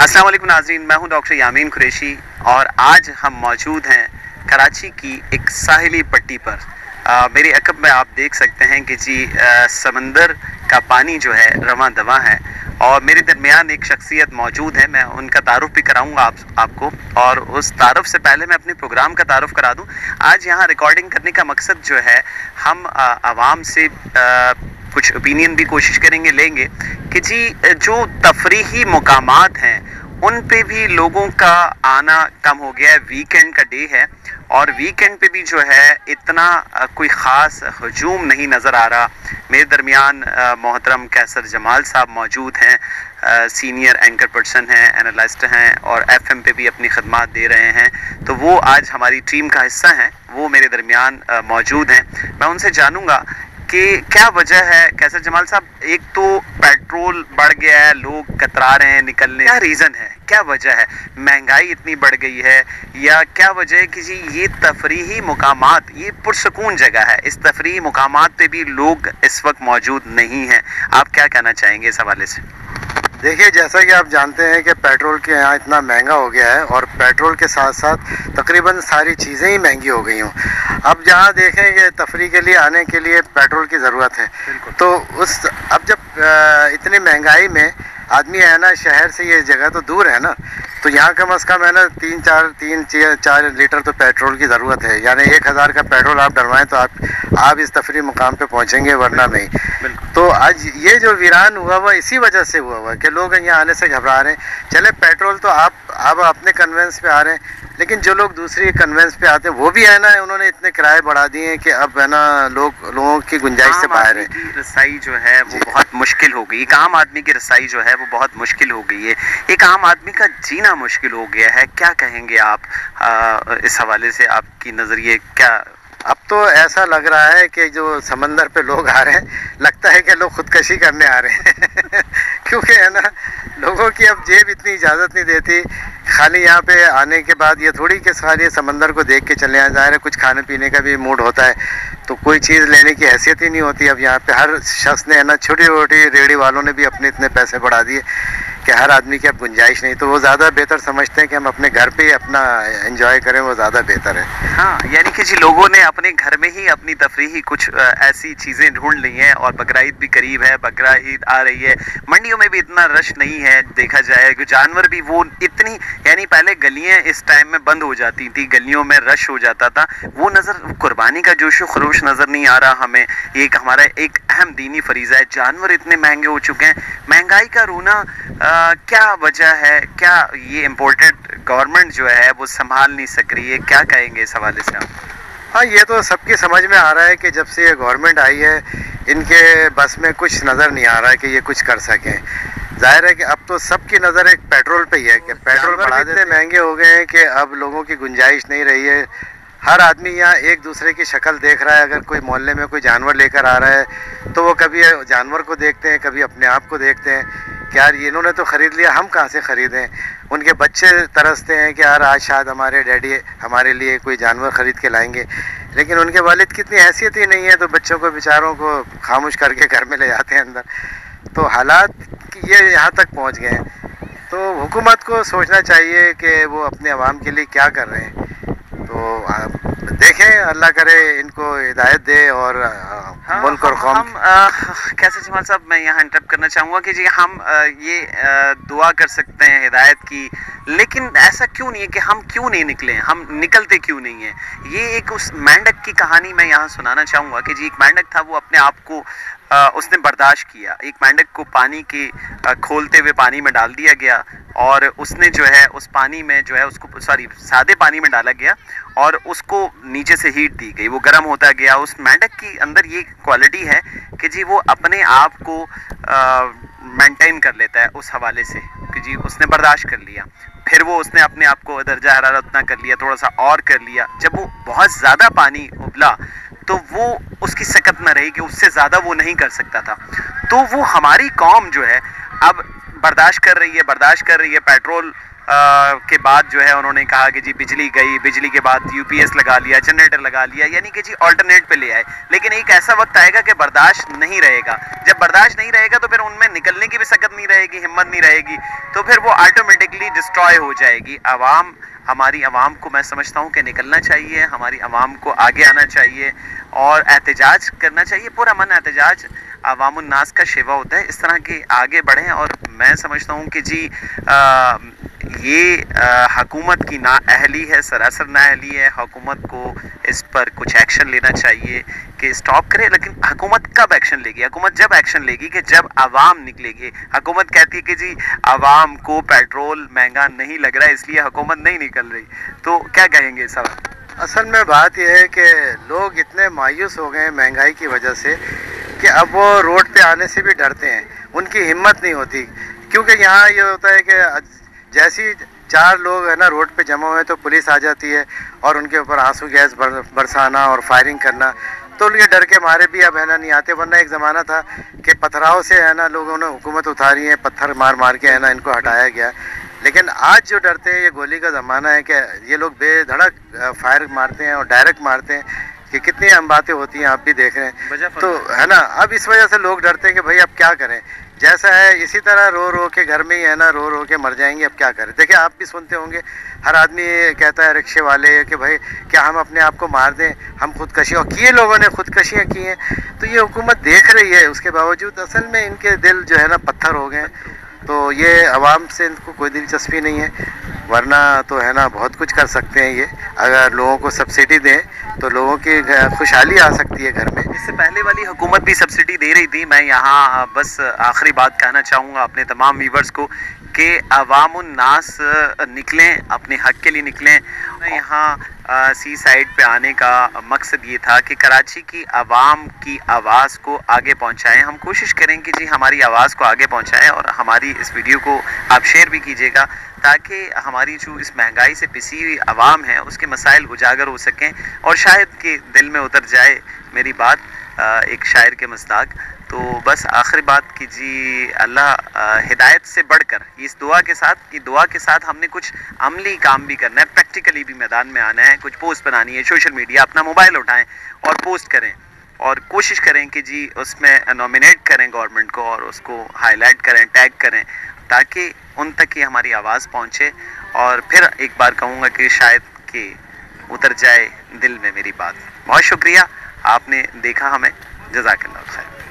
अस्सलाम वालेकुम नाज़रीन, मैं हूं डॉक्टर यामीन कुरैशी और आज हम मौजूद हैं कराची की एक साहिली पट्टी पर। मेरे अकब में आप देख सकते हैं कि जी समंदर का पानी जो है रवां दवा है और मेरे दरमियान एक शख्सियत मौजूद है। मैं उनका तारुफ भी कराऊंगा आपको, और उस तारुफ से पहले मैं अपने प्रोग्राम का तारुफ करा दूं। आज यहाँ रिकॉर्डिंग करने का मकसद जो है, हम आवाम से कुछ ओपिनियन भी कोशिश लेंगे कि जी जो तफरीही मुकामात हैं उन पे भी लोगों का आना कम हो गया है। वीकेंड का डे है और वीकेंड पे भी जो है इतना कोई ख़ास हजूम नहीं नज़र आ रहा। मेरे दरमियान मोहतरम कैसर जमाल साहब मौजूद हैं, सीनियर एंकर पर्सन हैं, एनालिस्ट हैं और एफएम पे भी अपनी खदमात दे रहे हैं। तो वो आज हमारी टीम का हिस्सा हैं, वो मेरे दरमियान मौजूद हैं। मैं उनसे जानूँगा कि क्या वजह है। कैसर जमाल साहब, एक तो पेट्रोल बढ़ गया है, लोग कतरा रहे हैं निकलने, क्या रीज़न है, क्या वजह है? महंगाई इतनी बढ़ गई है या क्या वजह है कि जी ये तफरीही मुकामात, ये पुरसकून जगह है, इस तफरीही मुकामात पे भी लोग इस वक्त मौजूद नहीं हैं? आप क्या कहना चाहेंगे इस हवाले से? देखिए, जैसा कि आप जानते हैं कि पेट्रोल के यहाँ इतना महंगा हो गया है और पेट्रोल के साथ साथ तकरीबन सारी चीज़ें ही महंगी हो गई हूँ। अब जहाँ देखें कि तफरी के लिए आने के लिए पेट्रोल की ज़रूरत है, तो अब जब इतनी महंगाई में आदमी है ना, शहर से ये जगह तो दूर है ना, तो यहाँ कम अज़ कम है ना 3-4 लीटर तो पेट्रोल की ज़रूरत है। यानी 1000 का पेट्रोल आप डलवाएं तो आप इस तफरी मुकाम पे पहुँचेंगे, वरना नहीं। तो आज ये जो वीरान हुआ हुआ इसी वजह से हुआ कि लोग यहाँ आने से घबरा रहे हैं। चले पेट्रोल तो आप अपने कन्वेंस पे आ रहे हैं, लेकिन जो लोग दूसरी कन्वेंस पे आते हैं वो भी है ना, उन्होंने इतने किराए बढ़ा दिए हैं कि अब है ना लोगों की गुंजाइश से बाहर है। रसाई जो है वो बहुत मुश्किल हो गई। एक आम आदमी की रसाई जो है वो बहुत मुश्किल हो गई है, एक आम आदमी का जीना मुश्किल हो गया है। क्या कहेंगे आप इस हवाले से? आपकी नज़रिए क्या? अब तो ऐसा लग रहा है कि जो समंदर पे लोग आ रहे हैं, लगता है कि लोग खुदकशी करने आ रहे हैं क्योंकि है ना, लोगों की अब जेब इतनी इजाज़त नहीं देती। खाली यहाँ पे आने के बाद ये थोड़ी कि सारे समंदर को देख के चले आ जा रहे, कुछ खाने पीने का भी मूड होता है, तो कोई चीज़ लेने की हैसियत ही नहीं होती। अब यहाँ पे हर शख्स ने है ना, छोटी छोटी रेहड़ी वालों ने भी अपने इतने पैसे बढ़ा दिए कि हर आदमी की अब गुंजाइश नहीं। तो वो ज़्यादा बेहतर समझते हैं कि हम अपने घर पे ही अपना एंजॉय करें, वो ज़्यादा बेहतर है। हाँ, यानी कि जी लोगों ने अपने घर में ही अपनी तफरीही कुछ ऐसी चीज़ें ढूंढ ली हैं। और बकरा ईद भी करीब है, बकरा ईद आ रही है, मंडियों में भी इतना रश नहीं है देखा जाए। जानवर भी वो इतनी, यानी पहले गलियाँ इस टाइम में बंद हो जाती थी, गलियों में रश हो जाता था, वो नज़र कुर्बानी का जोश व खरोश नज़र नहीं आ रहा हमें। ये एक हमारा एक अहम दीनी फरीज़ा है। जानवर इतने महंगे हो चुके हैं, महंगाई का रोना क्या वजह है? क्या ये इम्पोर्टेड गवर्नमेंट जो है वो संभाल नहीं सक रही है? क्या कहेंगे इस हवाले से आप? हाँ, ये तो सबकी समझ में आ रहा है कि जब से ये गवर्नमेंट आई है, इनके बस में कुछ नज़र नहीं आ रहा है कि ये कुछ कर सकें। जाहिर है कि अब तो सबकी नज़र एक पेट्रोल पे ही है कि पेट्रोल बढ़ा इतने महंगे हो गए हैं कि अब लोगों की गुंजाइश नहीं रही है। हर आदमी यहाँ एक दूसरे की शक्ल देख रहा है। अगर कोई मोहल्ले में कोई जानवर लेकर आ रहा है तो वो कभी जानवर को देखते हैं, कभी अपने आप को देखते हैं कि यार ये इन्होंने तो ख़रीद लिया, हम कहाँ से ख़रीदें। उनके बच्चे तरसते हैं कि यार आज शायद हमारे डैडी हमारे लिए कोई जानवर ख़रीद के लाएंगे, लेकिन उनके वालिद की इतनी हैसियत ही नहीं है, तो बच्चों को बेचारों को खामोश करके घर में ले जाते हैं अंदर। तो हालात ये यहाँ तक पहुँच गए हैं। तो हुकूमत को सोचना चाहिए कि वो अपने अवाम के लिए क्या कर रहे हैं। तो आप देखें, अल्लाह करे इनको हिदायत दे और मुल्क और कौम। कैसर जमाल साहब, मैं यहाँ इंटरप्ट करना चाहूँगा कि जी हम ये दुआ कर सकते हैं हिदायत की, लेकिन ऐसा क्यों नहीं है कि हम क्यों नहीं निकले, हम निकलते क्यों नहीं हैं? ये एक उस मेंढक की कहानी मैं यहाँ सुनाना चाहूँगा कि जी एक मेंढक था, वो अपने आप को उसने बर्दाश्त किया। एक मेंढक को पानी के खोलते हुए पानी में डाल दिया गया और उसने जो है उस पानी में जो है उसको सादे पानी में डाला गया और उसको नीचे से हीट दी गई, वो गर्म होता गया। उस मेंढक की अंदर ये क्वालिटी है कि जी वो अपने आप को मेंटेन कर लेता है उस हवाले से कि जी उसने बर्दाश्त कर लिया। फिर वो उसने अपने आप को दर्जा हरारत उतना कर लिया, थोड़ा सा और कर लिया। जब वो बहुत ज़्यादा पानी उबला तो वो उसकी सकत न रही कि उससे ज़्यादा वो नहीं कर सकता था। तो वो हमारी कौम जो है अब बर्दाश्त कर रही है पेट्रोल के बाद जो है उन्होंने कहा कि जी बिजली गई, बिजली के बाद यूपीएस लगा लिया, जनरेटर लगा लिया, यानी कि जी ऑल्टरनेट पे ले आए। लेकिन एक ऐसा वक्त आएगा कि बर्दाश्त नहीं रहेगा। जब बर्दाश्त नहीं रहेगा तो फिर उनमें निकलने की भी सकत नहीं रहेगी, हिम्मत नहीं रहेगी, तो फिर वो ऑटोमेटिकली डिस्ट्रॉय हो जाएगी। हमारी आवाम को मैं समझता हूँ कि निकलना चाहिए, हमारी आवाम को आगे आना चाहिए और एहतजाज करना चाहिए। पूरा मन एहतजाज अवामुन्नास का शेवा होता है। इस तरह के आगे बढ़ें और मैं समझता हूँ कि जी ये हुकूमत की नाअहली है, सरासर नाअहली है। हुकूमत को इस पर कुछ एक्शन लेना चाहिए कि स्टॉप करे। लेकिन हुकूमत कब एक्शन लेगी? हुकूमत जब एक्शन लेगी कि जब आवाम निकलेगी। हुकूमत कहती है कि जी आवाम को पेट्रोल महंगा नहीं लग रहा है इसलिए हुकूमत नहीं निकल रही, तो क्या कहेंगे साहब? असल में बात यह है कि लोग इतने मायूस हो गए हैं महंगाई की वजह से कि अब वो रोड पे आने से भी डरते हैं, उनकी हिम्मत नहीं होती। क्योंकि यहाँ ये होता है कि जैसी 4 लोग है ना रोड पे जमा हुए तो पुलिस आ जाती है और उनके ऊपर आंसू गैस बरसाना और फायरिंग करना, तो उनके डर के मारे भी अब है ना नहीं आते। वरना एक ज़माना था कि पथराव से है ना लोगों ने हुकूमत उतारी है, पत्थर मार मार के है ना इनको हटाया गया। लेकिन आज जो डरते हैं, ये गोली का ज़माना है कि ये लोग बेधड़क फायर मारते हैं और डायरेक्ट मारते हैं कि कितनी अहम बातें होती हैं, आप भी देख रहे हैं। तो है ना अब इस वजह से लोग डरते हैं कि भाई अब क्या करें, जैसा है इसी तरह रो रो के घर में ही है ना रो रो के मर जाएंगे, अब क्या करें। देखिए आप भी सुनते होंगे, हर आदमी कहता है रिक्शे वाले कि भाई क्या हम अपने आप को मार दें, हम खुदकशी, और किए लोगों ने खुदकशियाँ की हैं। तो ये हुकूमत देख रही है, उसके बावजूद असल में इनके दिल जो है ना पत्थर हो गए हैं। तो ये आवाम से इनको कोई दिलचस्पी नहीं है, वरना तो है ना बहुत कुछ कर सकते हैं। ये अगर लोगों को सब्सिडी दें तो लोगों की खुशहाली आ सकती है घर में। इससे पहले वाली हुकूमत भी सब्सिडी दे रही थी। मैं यहाँ बस आखिरी बात कहना चाहूँगा अपने तमाम व्यूवर्स को कि अवामुन्नास निकलें, अपने हक के लिए निकलें। यहाँ सी साइड पे आने का मकसद ये था कि कराची की आवाम की आवाज़ को आगे पहुँचाएं। हम कोशिश करें कि जी हमारी आवाज़ को आगे पहुँचाएं और हमारी इस वीडियो को आप शेयर भी कीजिएगा ताकि हमारी जो इस महंगाई से पिसी हुई आवाम है उसके मसाइल उजागर हो सकें और शायद कि दिल में उतर जाए मेरी बात एक शायर के मस्ताक। तो बस आखिरी बात कि जी अल्लाह हिदायत से बढ़कर इस दुआ के साथ हमने कुछ अमली काम भी करना है, प्रैक्टिकली भी मैदान में आना है, कुछ पोस्ट बनानी है, सोशल मीडिया अपना मोबाइल उठाएं और पोस्ट करें और कोशिश करें कि जी उसमें नॉमिनेट करें गवर्नमेंट को और उसको हाईलाइट करें, टैग करें ताकि उन तक ही हमारी आवाज़ पहुँचे। और फिर एक बार कहूँगा कि शायद कि उतर जाए दिल में मेरी बात। बहुत शुक्रिया, आपने देखा हमें। जज़ाकल्लाह खैर।